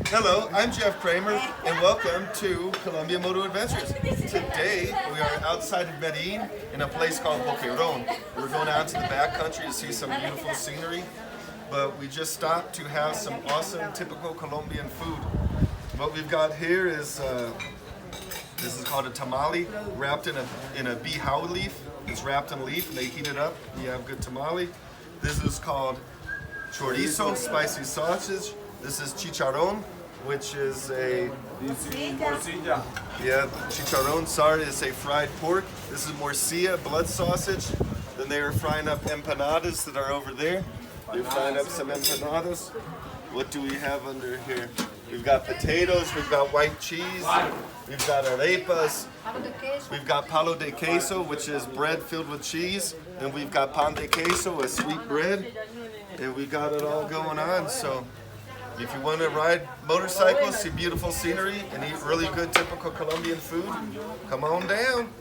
Hello, I'm Jeff Kramer, and welcome to Colombian Moto Adventures. Today, we are outside of Medellin in a place called Boquerón. We're going out to the back country to see some beautiful scenery, but we just stopped to have some awesome, typical Colombian food. What we've got here is, this is called a tamale, wrapped in a bijao leaf. It's wrapped in a leaf, and they heat it up, and you have good tamale. This is called chorizo, spicy sausage. This is chicharrón, which is a chicharrón, sorry, is a fried pork. This is morcilla, blood sausage. Then they are frying up empanadas that are over there. They're frying up some empanadas. What do we have under here? We've got potatoes, we've got white cheese, we've got arepas, we've got palo de queso, which is bread filled with cheese, and we've got pan de queso, a sweet bread, and we got it all going on. So if you want to ride motorcycles, see beautiful scenery, and eat really good typical Colombian food, come on down.